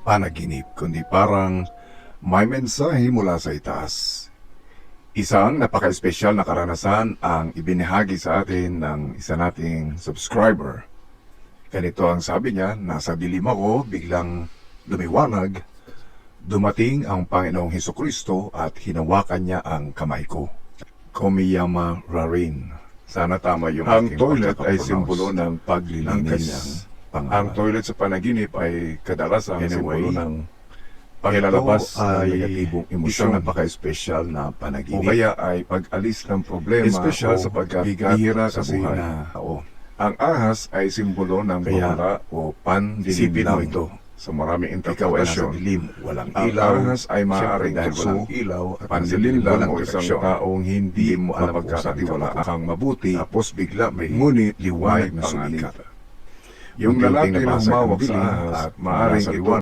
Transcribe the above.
panaginip, kundi parang may mensahe mula sa itaas. Isang napaka-espesyal na karanasan ang ibinahagi sa atin ng isa nating subscriber. Ganito ang sabi niya, nasa dilim ako, biglang lumiwanag, dumating ang Panginoong Hesukristo at hinawakan niya ang kamay ko. Komiyama Rarin. Sana tama yung Ang aking toilet ay pagkakapronounce simbolo ng ng paglilinis. kanyang pangalan. Ang toilet sa panaginip ay kadalasan Anyway, simbolo ng Ito paglalabas ng ay negatibong isang emosyon napaka-espesyal na o panaginip. kaya ay pag-alis ng problema Espesyal o sapagkat bigat bihira sa kasi buhay. na Ang ahas ay simbolo ng Kaya, bumara o pandilim isipin mo lang. ito. Sa maraming Ikaw ay nasa interpretasyon, dilim, walang ang ilaw, ahas ay maaaring dahil tukso, walang ilaw at pandilim lang walang o isang direksyon. taong hindi Hindi mo alam kung saan ka mapagkakatiwalaan kang mabuti, Tapos bigla may ngunit liwanag na panganib. sumikat. Yung Unti-unting lalaki na nabasag ang humawak sa dilim ahas at maaaring nasa ito liwanag